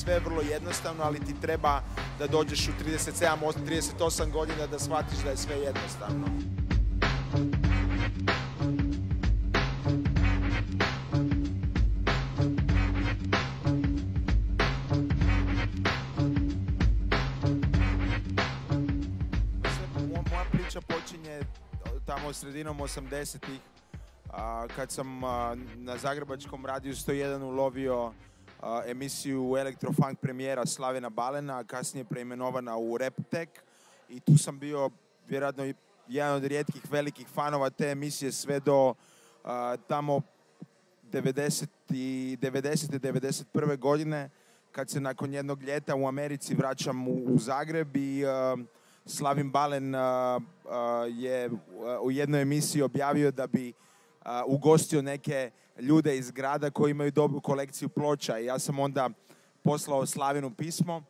sve je vrlo jednostavno, ali ti treba da dođeš u 37, 38 godina da shvatiš da je sve jednostavno. Moja priča počinje tamo sredinom 80-ih, kad sam na zagrebačkom radiju 101 ulovio emisiju Elektrofunk premijera Slavena Balena, kasnije preimenovana u Reptek, i tu sam bio vjerojatno jedan od rijetkih velikih fanova te emisije sve do tamo 90. 91. godine, kad se nakon jednog ljeta u Americi vraćam u Zagreb i Slavin Balen je u jednoj emisiji objavio da bi ugostio neke ljude iz grada koji imaju dobru kolekciju ploča, i ja sam onda poslao Slavinu pismo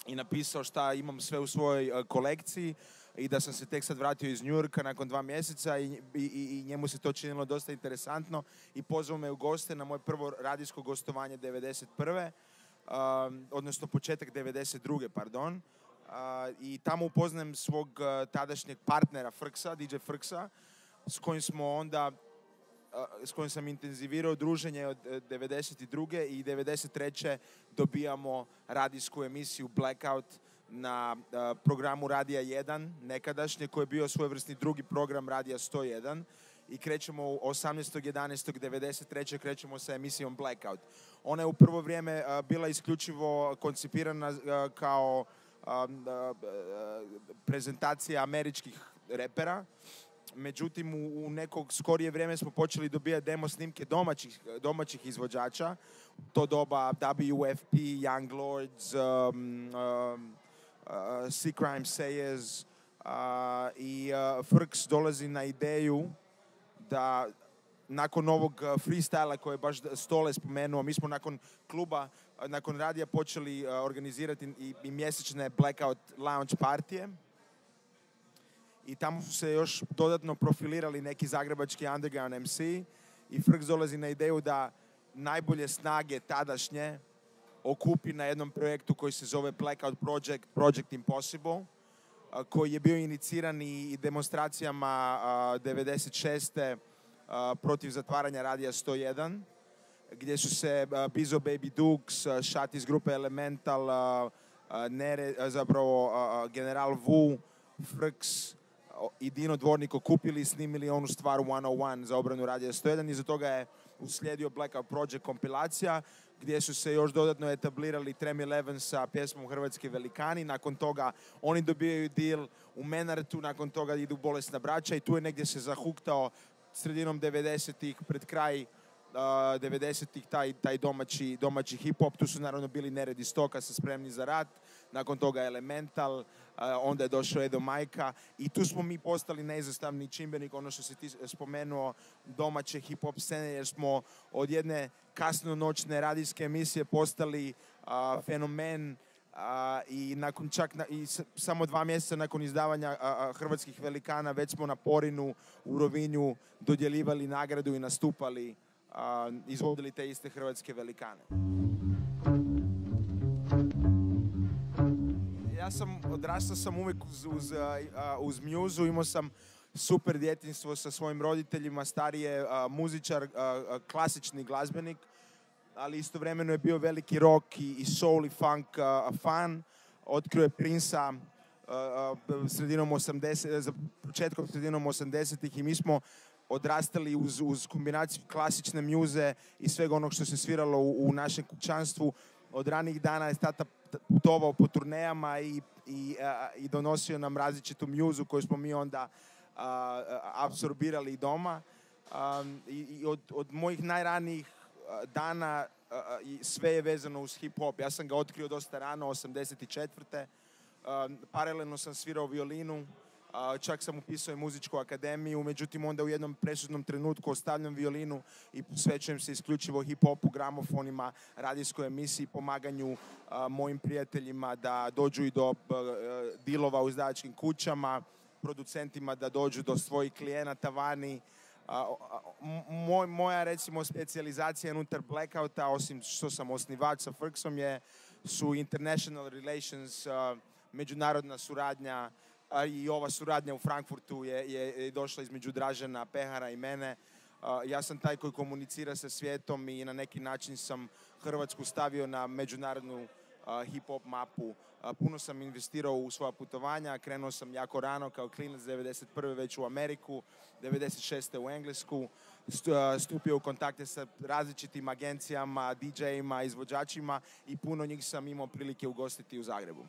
i napisao šta imam sve u svojoj kolekciji i da sam se tek sad vratio iz New Yorka nakon 2 mjeseca i njemu se to činilo dosta interesantno i pozvao me u goste na moje prvo radijsko gostovanje 91. Odnosno početak 92. pardon. I tamo upoznajem svog tadašnjeg partnera Frksa, DJ Frksa, s kojim sam intenzivirao druženje od 92. i 93. dobijamo radijsku emisiju Blackout na programu Radija 1, nekadašnje, koji je bio svojevrsni drugi program Radija 101, i krećemo 18.11.93. krećemo sa emisijom Blackout. Ona je u prvo vrijeme bila isključivo koncipirana kao prezentacija američkih repera. Međutim, u nekog skorije vrijeme smo počeli dobijati demo snimke domaćih izvođača. To doba WFP, Young Lords, Sea Crime Sayers, i Frks dolazi na ideju da nakon ovog freestyla koje je baš Stole spomenuo, mi smo nakon kluba, nakon radija počeli organizirati i mjesečne Blackout lounge partije. I tamo su se još dodatno profilirali neki zagrebački underground MC i Frks dolazi na ideju da najbolje snage tadašnje okupi na jednom projektu koji se zove Blackout Project Impossible, koji je bio iniciran i demonstracijama 96. Protiv zatvaranja Radija 101, gdje su se Bizo Baby Dukes, Šat iz grupe Elemental, General Vu, Frks i Dino Dvornik okupili i snimili onu stvar 101 za obranu Radija 101. Iza toga je uslijedio Blackout Project kompilacija, gdje su se još dodatno etablirali Trem 11 sa pjesmom Hrvatski velikani. Nakon toga oni dobijaju deal u Menartu, nakon toga idu Bolesna braća i tu je negdje se zahuktao sredinom 90-ih, pred kraj 90-ih taj domaći hip-hop. Tu su naravno bili Neredi Stoka sa Spremni za rat, nakon toga Elemental, onda je došao Edo Majka i tu smo mi postali neizostavni čimbenik, ono što si ti spomenuo, domaće hip-hop scene, jer smo od jedne kasnonoćne radijske emisije postali fenomen i nakon samo 2 mjeseca nakon izdavanja Hrvatskih velikana već smo na Porinu u Rovinju dodjeljivali nagradu i nastupali, izvodili te iste Hrvatske velikane. Odrastao sam uvijek uz mjuzu, imao sam super djetinjstvo sa svojim roditeljima, stari je muzičar, klasični glazbenik, ali istovremeno je bio veliki rock i soul i funk fan. Otkrio je Prince-a početkom sredinom 80-ih i mi smo odrastali uz kombinaciju klasične mjuze i svega onog što se sviralo u našem kućanstvu. Od ranih dana je tata putovao po turnejama i donosio nam različitu mjuzu koju smo mi onda apsorbirali doma. I od mojih najranijih dana sve je vezano uz hip-hop. Ja sam ga otkrio dosta rano, 84. Paralelno sam svirao violinu, čak sam upisao i muzičku akademiju, međutim onda u jednom presudnom trenutku ostavljam violinu i posvećujem se isključivo hip-hopu, gramofonima, radijskoj emisiji, pomaganju mojim prijateljima da dođu i do dilova u izdavačkim kućama, producentima da dođu do svojih klijenata vani, Moja, recimo, specijalizacija unutar Blackouta, osim što sam osnivač sa Frksom, su international relations, međunarodna suradnja, i ova suradnja u Frankfurtu je došla između Dražena Pehara i mene. Ja sam taj koji komunicira sa svijetom i na neki način sam Hrvatsku stavio na međunarodnu hip-hop mapu. Puno sam investirao u svoja putovanja, krenuo sam jako rano kao klinac, 91. već u Ameriku, 96. u Englesku, stupio u kontakte sa različitim agencijama, DJ-ima, izvođačima i puno njih sam imao prilike ugostiti u Zagrebu.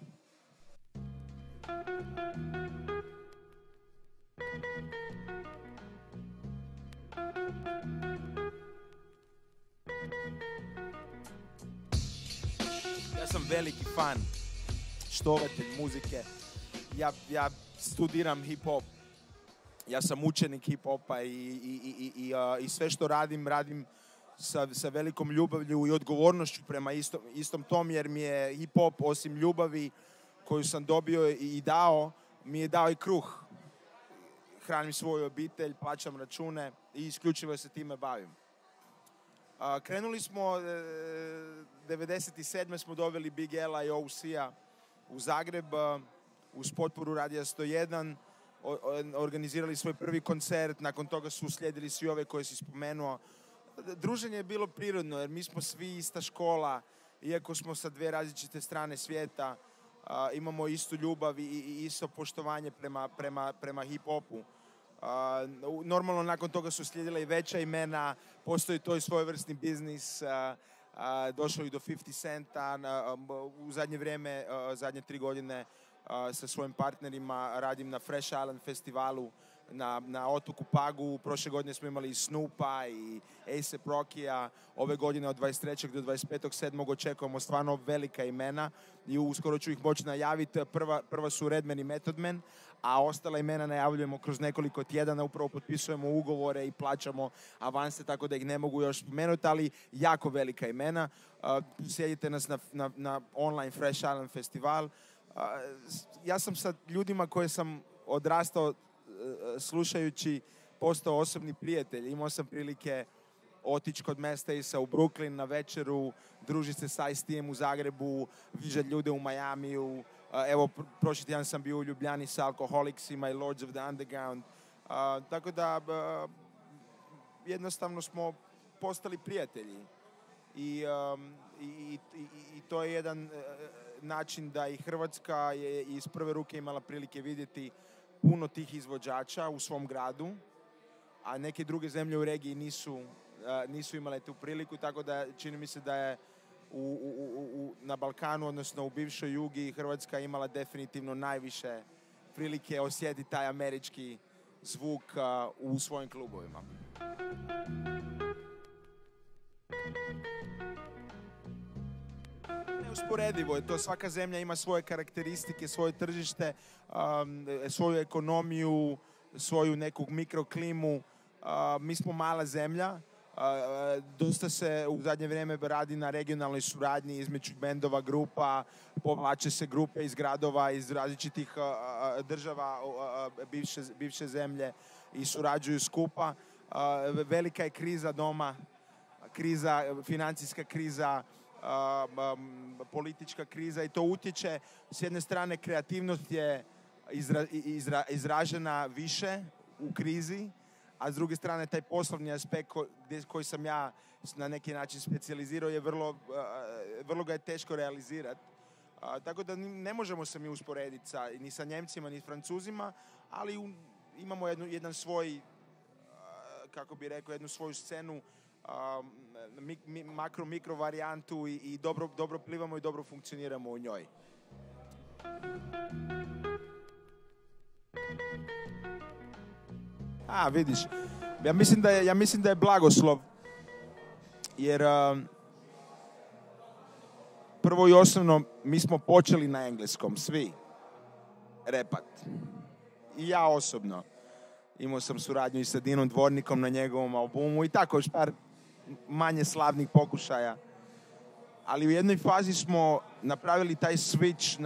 Ja sam veliki fan, štovatelj muzike. Ja studiram hip-hop. Ja sam učenik hip-hopa i sve što radim sa velikom ljubavlju i odgovornošću prema istom tom, jer mi je hip-hop, osim ljubavi koju sam dobio i dao, mi je dao i kruh. Hranim svoju obitelj, plaćam račune i isključivo se time bavim. Krenuli smo, 97. smo doveli Big L-a i OC-a u Zagreb uz potporu Radija 101. Organizirali svoj prvi koncert, nakon toga su uslijedili svi ove koje si spomenuo. Druženje je bilo prirodno jer mi smo svi ista škola, iako smo sa dvije različite strane svijeta, imamo istu ljubav i isto poštovanje prema hip-hopu. Normalno nakon toga su slijedila i veća imena, postoji to i svojevrsni biznis, došlo i do 50 Centa. U zadnje vrijeme, zadnje 3 godine sa svojim partnerima radim na Fresh Island festivalu na otoku Pagu. Prošle godine smo imali i Snoopa i A$AP Rockija. Ove godine od 23. do 25.7. očekujemo stvarno velika imena i uskoro ću ih moći najaviti. Prva su Redman i Method Man, a ostala imena najavljujemo kroz nekoliko tjedana. Upravo potpisujemo ugovore i plaćamo avanse, tako da ih ne mogu još spomenuti, ali jako velika imena. Sjedite nas na online Fresh Island festival. Ja sam sa ljudima koje sam odrastao slušajući postao osobni prijatelj. Imao sam prilike otići kod Masteysa u Brooklyn na večeru, družiti se sa Ice-T u Zagrebu, viđati ljude u Majamiju. Evo, prošli tjedan sam bio u Ljubljani sa Alkoholicsima i Lords of the Underground. Tako da jednostavno smo postali prijatelji. I to je jedan način da i Hrvatska je iz prve ruke imala prilike vidjeti puno tih izvođača u svom gradu, a neke druge zemlje u regiji nisu imale tu priliku, tako da čini mi se da je na Balkanu, odnosno u bivšoj Jugi, Hrvatska imala definitivno najviše prilike osjetiti taj američki zvuk u svojim klubovima. Neusporedivo je to, svaka zemlja ima svoje karakteristike, svoje tržište, svoju ekonomiju, svoju neku mikroklimu. Mi smo mala zemlja, dosta se u zadnje vrijeme radi na regionalnoj suradnji između bendova, grupa, povlače se grupe iz gradova, iz različitih država bivše zemlje i surađuju skupa. Velika je kriza doma, financijska kriza, politička kriza i to utječe. S jedne strane kreativnost je izražena više u krizi, a s druge strane taj poslovni aspekt koji sam ja na neki način specijalizirao je vrlo ga je teško realizirati. Tako da ne možemo se mi usporediti ni sa Njemcima ni s Francuzima, ali imamo jedan svoj, kako bi rekao, jednu svoju scenu, mikro varijantu i dobro plivamo i dobro funkcioniramo u njoj. Vidiš, ja mislim da je blagoslov, jer prvo i osnovno mi smo počeli na engleskom, svi, repat. I ja osobno. Imao sam suradnju i sa Dinom Dvornikom na njegovom albumu i tako još par manje slavnih pokušaja. Ali u jednoj fazi smo napravili taj switch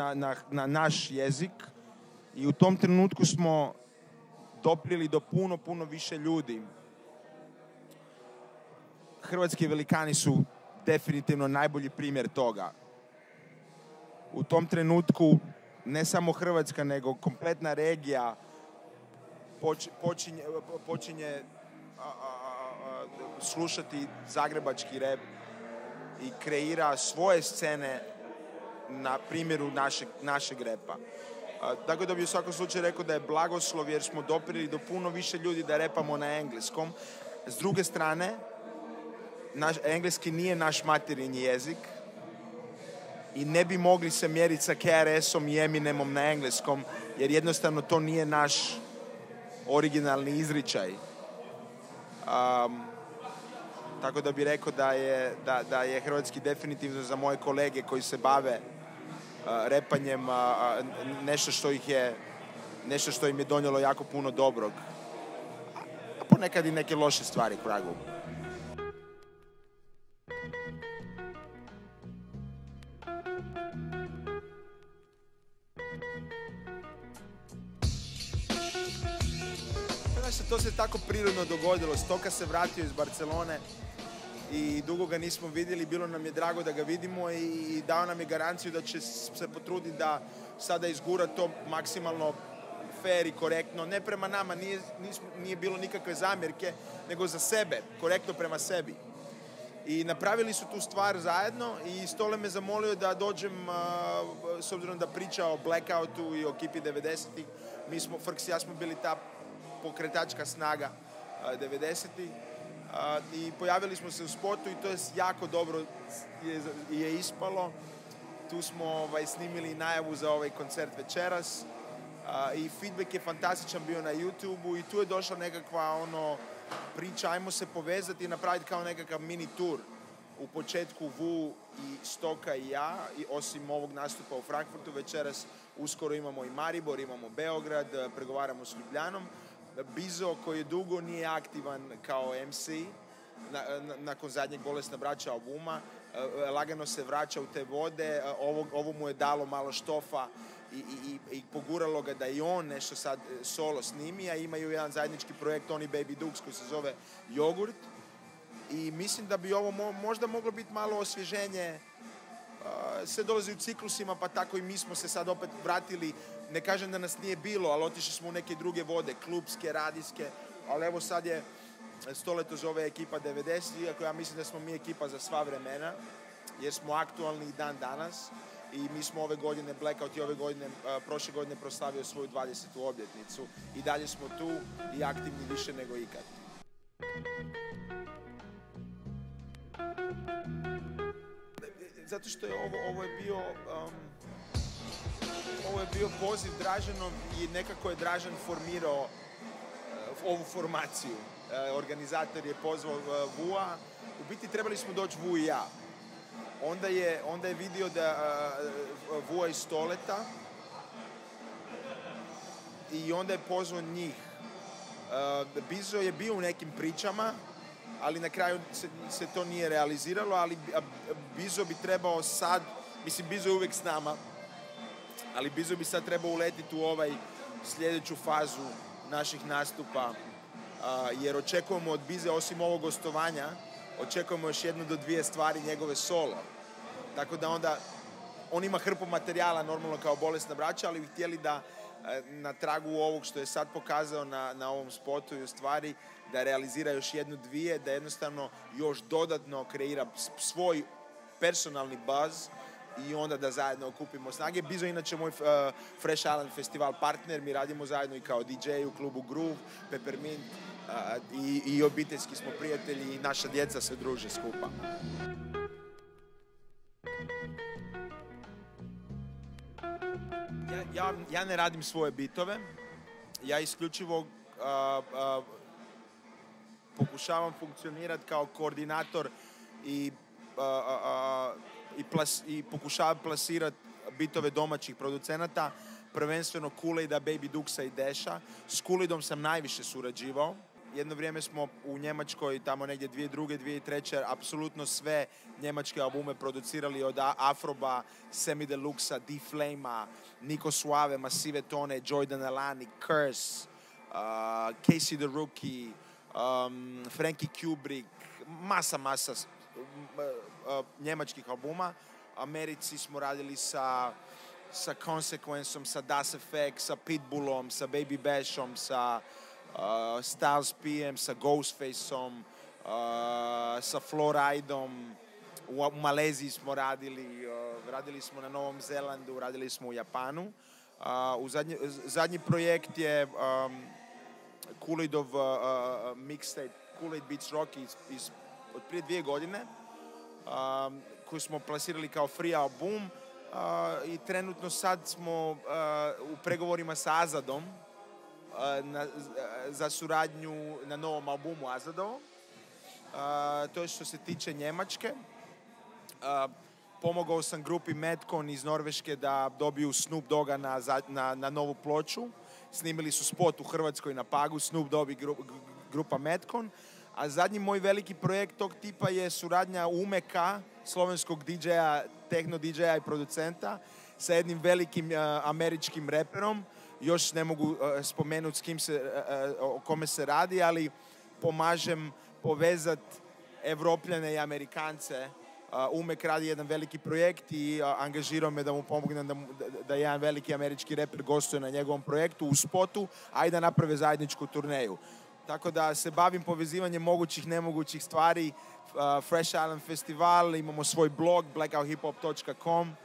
na naš jezik i u tom trenutku smo doprili do puno više ljudi hrvatski velikani su definitivno najbolji primjer toga. U tom trenutku ne samo Hrvatska, nego kompletna regija počinje slušati zagrebački rap i kreira svoje scene na primjeru našeg repa. Tako da bi u svakom slučaju rekao da je blagoslov jer smo dopirili do puno više ljudi da repamo na engleskom. S druge strane, engleski nije naš materinji jezik i ne bi mogli se mjeriti sa KRS-om i Eminemom na engleskom jer jednostavno to nije naš originalni izričaj. Tako da bih rekao da je hrvatski definitivno za moje kolege koji se bave repanjem nešto što im je donijelo jako puno dobrog. A ponekad i neke loše stvari k vragu. To se tako prirodno dogodilo. Stoka se vratio iz Barcelone i dugo ga nismo vidjeli. Bilo nam je drago da ga vidimo i dao nam je garanciju da će se potruditi da sada izgura to maksimalno fair i korektno. Ne prema nama, nije bilo nikakve zamjerke, nego za sebe, korektno prema sebi. I napravili su tu stvar zajedno i Stole me zamolio da dođem, s obzirom da priča o Blackoutu i o Kipi 90-ih. Mi smo, Frks i ja smo bili ta pokretačka snaga 90-ih i pojavili smo se u spotu i to je jako dobro je ispalo. Tu smo snimili najavu za ovaj koncert večeras i feedback je fantastičan bio na YouTube-u i tu je došla nekakva priča, ajmo se povezati i napraviti kao nekakav mini tur. U početku Vu i Stoka i ja, i osim ovog nastupa u Frankfurtu večeras, uskoro imamo i Maribor, imamo Beograd, pregovaramo s Ljubljanom. Bizo, koji je dugo nije aktivan kao MC, nakon zadnjeg Bolesna braća albuma, lagano se vraća u te vode, ovo mu je dalo malo štofa i poguralo ga da i on nešto sad solo snimi, a imaju jedan zajednički projekt, on i Baby Dukes, koji se zove Jogurt. I mislim da bi ovo možda moglo biti malo osvježenje. Sve dolazi u ciklusima, pa tako i mi smo se sad opet vratili. Ne kažem da nas nije bilo, ali otišli smo u neke druge vode, klubske, radijske. Ali evo sad je Stole to zove ekipa 90, iako ja mislim da smo mi ekipa za sva vremena, jer smo aktualni i dan danas. I mi smo ove godine, Blackout i prošle godine proslavio svoju 20. obljetnicu. I dalje smo tu i aktivni više nego ikad. Zato što je ovo je bio poziv Draženom i nekako je Dražen formirao ovu formaciju. Organizator je pozvao Vua. U biti trebali smo doći Vu i ja. Onda je vidio da Vua iz Stoleta i onda je pozvao njih. Bizo je bio u nekim pričama, ali na kraju se to nije realiziralo, ali Bizo bi trebao sad, mislim Bizo je uvijek s nama, ali Bizo bi sad trebao uletiti u sljedeću fazu naših nastupa, jer očekujemo od Bize, osim ovog gostovanja, očekujemo još 1 do 2 stvari njegove solo. Tako da onda, on ima hrpu materijala normalno kao Bolesna braća, ali bi htjeli da na tragu ovog što je sad pokazao na ovom spotu i u stvari da realizira još 1, 2, da jednostavno još dodatno kreira svoj personalni buzz i onda da zajedno okupimo snage. Bizo je inače moj Fresh Island festival partner, mi radimo zajedno i kao DJ u klubu Groove, Peppermint i obiteljski smo prijatelji i naša djeca se druže skupa. Ja ne radim svoje bitove, ja isključivo pokušavam funkcionirati kao koordinator i pokušavam plasirati bitove domaćih producenata, prvenstveno Kool-Aida, Baby Dukesa i Desha. S Kool-Aidom sam najviše surađivao. Jedno vrijeme smo u Njemačkoj, tamo negdje 2002. 2003. apsolutno sve njemačke albume producirali od Afroba, Semi Deluxa, D-Flame-a, Nico Suave, Massive Tone, Jordan Alani, Curse, Casey the Rookie, Frankie Kubrick, masa njemačkih albuma. Americi smo radili sa Consequenceom, sa Das Effect, sa Pitbullom, sa Baby Bashom, sa Styles P.M., sa Ghostfaceom, sa Floridom. U Maleziji smo radili smo na Novom Zelandu, radili smo u Japanu. Zadnji projekt je Kool-Aidov mixtape, Kool-Aid Beats Rock od prije 2 godine, koju smo plasirali kao free album, i trenutno sad smo u pregovorima sa Azadom za suradnju na novom albumu Azadovom. To je što se tiče Njemačke. Pomogao sam grupi Madcon iz Norveške da dobiju Snoop Dogga na novu ploču. Snimili su spot u Hrvatskoj na Pagu, Snoop Dogg i grupa Madcon. A zadnji moj veliki projekt tog tipa je suradnja Umeka, slovenskog DJ-a, techno DJ-a i producenta, sa jednim velikim američkim reperom. Još ne mogu spomenuti o kome se radi, ali pomažem povezati Evropljane i Amerikance. Umek radi jedan veliki projekt i angažirao me da mu pomognem da jedan veliki američki reper gostuje na njegovom projektu u spotu, a i da naprave zajedničku turneju. Tako da se bavim povezivanjem mogućih, nemogućih stvari. Fresh Island Festival, imamo svoj blog blackouthiphop.com,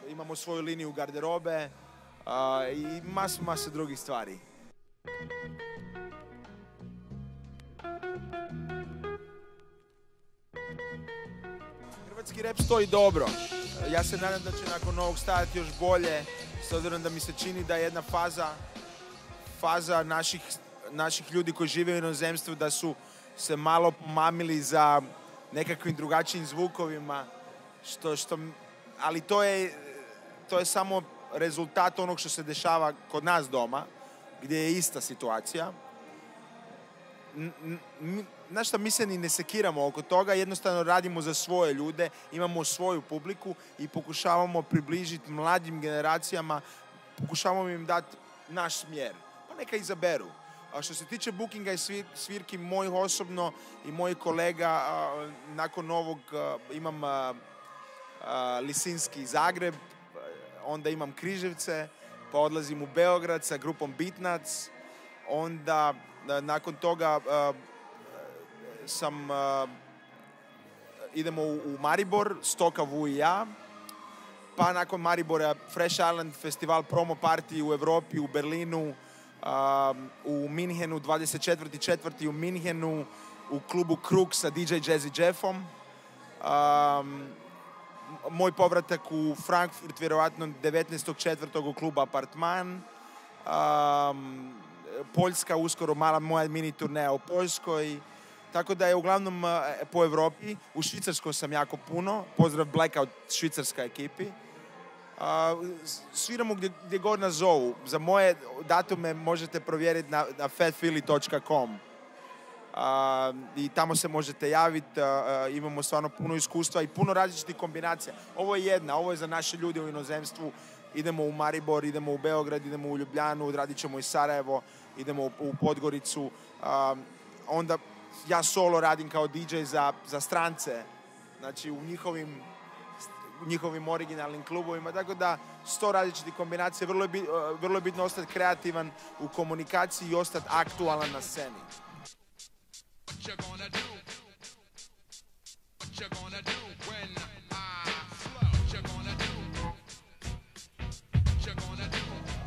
imamo svoju liniju garderobe i masu drugih stvari. Hrvatski rap stoji dobro. Ja se nadam da će nakon ovog stajati još bolje, s obzirom da mi se čini da je jedna faza naših ljudi koji žive u inozemstvu da su se malo pomamili za nekakvim drugačijim zvukovima, ali to je samo rezultat onog što se dešava kod nas doma, gdje je ista situacija. Znaš šta, mi se ni ne sekiramo oko toga, jednostavno radimo za svoje ljude, imamo svoju publiku i pokušavamo približiti mladim generacijama, pokušavamo im dati naš smjer, pa neka izaberu. A što se tiče bookinga i svirki mojih osobno i mojih kolega, nakon ovog imam Lisinski Zagreb, onda imam Križevce, pa odlazim u Beograd sa grupom Beatnuts, onda nakon toga idemo u Maribor, Stoka, Vu i ja, pa nakon Maribora Fresh Island Festival promo party u Evropi, u Berlinu, u Minhenu, 24.4. u Minhenu, u klubu Krug sa DJ Jazzy Jeffom. Moj povratak u Frankfurt, vjerovatno 19.4. u klubu Apartman. Poljska, uskoro mala moja mini turneja u Poljskoj. Tako da je uglavnom po Evropi. U Švicarskoj sam jako puno. Pozdrav Blackout švicarska ekipi. Sviramo gdje god nas zovu. Za moje datume možete provjeriti na fatphilly.com. I tamo se možete javiti. Imamo stvarno puno iskustva i puno različitih kombinacija. Ovo je jedna, ovo je za naše ljude u inozemstvu. Idemo u Maribor, idemo u Beograd, idemo u Ljubljanu, radit ćemo i Sarajevo, idemo u Podgoricu. Onda ja solo radim kao DJ za strance, znači u njihovim originalnim klubovima, tako da 100 različitih kombinacija. Vrlo je bitno ostati kreativan u komunikaciji i ostati aktualan na sceni.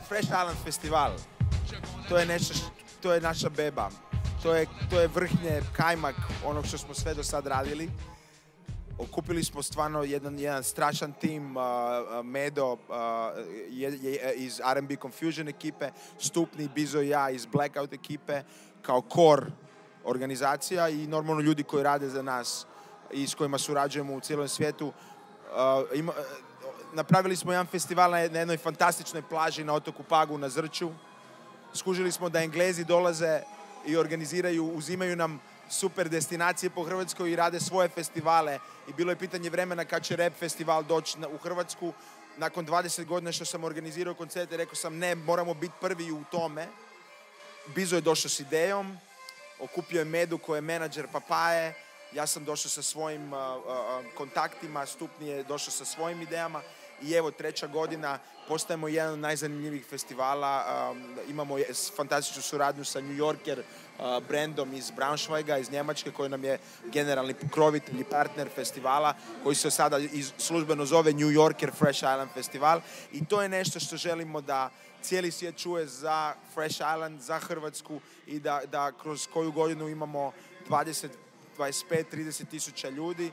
Fresh Island Festival, to je naša beba. To je vrhnje, kajmak onog što smo sve do sad radili. Okupili smo stvarno jedan strašan tim, Medo iz R&B Confusion ekipe, Stupni, Bizo i ja iz Blackout ekipe, kao core organizacija i normalno ljudi koji rade za nas i s kojima surađujemo u cijelom svijetu. Napravili smo jedan festival na jednoj fantastičnoj plaži na otoku Pagu na Zrću. Skužili smo da Englezi dolaze i organiziraju, uzimaju nam super destinacije po Hrvatskoj i rade svoje festivale. I bilo je pitanje vremena kad će rap festival doći u Hrvatsku. Nakon 20 godina što sam organizirao koncerte, rekao sam ne, moramo biti prvi u tome. Bizo je došao s idejom okupio je Medu koji je menadžer Papaje, ja sam došao sa svojim kontaktima, Stupni je došao sa svojim idejama i evo 3. godina postajemo jedan od najzanimljivijih festivala. Imamo fantastičnu suradnju sa New Yorker brandom iz Braunschweiga, iz Njemačke, koji nam je generalni pokrovitelj i partner festivala, koji se sada službeno zove New Yorker Fresh Island Festival. I to je nešto što želimo da cijeli svijet čuje za Fresh Island, za Hrvatsku i da kroz koju godinu imamo 20, 25, 30 tisuća ljudi.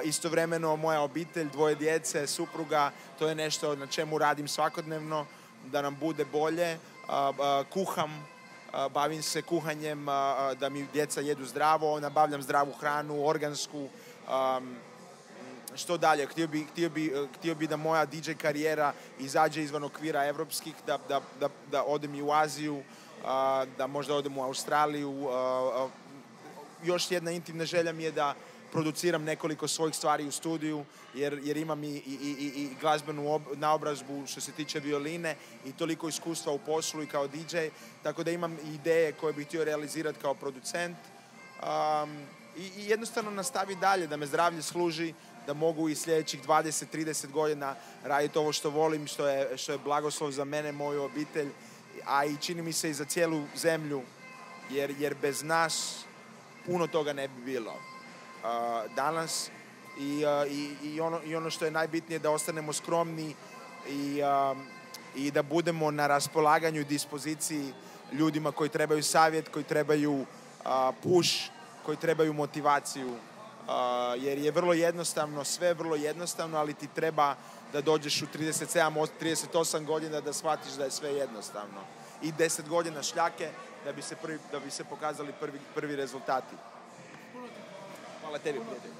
Istovremeno moja obitelj, 2 djece, supruga, to je nešto na čemu radim svakodnevno, da nam bude bolje. Kuham, bavim se kuhanjem, da mi djeca jedu zdravo, nabavljam zdravu hranu, organsku. Što dalje? Htio bi da moja DJ karijera izađe izvan okvira evropskih, da odem i u Aziju, da možda odem u Australiju. Još jedna intimna želja mi je da produciram nekoliko svojih stvari u studiju, jer imam i glazbenu naobrazbu što se tiče violine i toliko iskustva u poslu i kao DJ, tako da imam ideje koje bih htio realizirati kao producent. I jednostavno nastavi dalje, da me zdravlje služi, da mogu i sljedećih 20-30 godina raditi ovo što volim, što je blagoslov za mene, moju obitelj, a i čini mi se i za cijelu zemlju, jer bez nas puno toga ne bi bilo danas. I ono što je najbitnije, da ostanemo skromni i da budemo na raspolaganju i dispoziciji ljudima koji trebaju savjet, koji trebaju push, koji trebaju motivaciju. Jer je vrlo jednostavno, sve vrlo jednostavno, ali ti treba da dođeš u 37, 38 godina da shvatiš da je sve jednostavno. I 10 godina šljake da bi se pokazali prvi rezultati. Hvala tebi, prijatelj.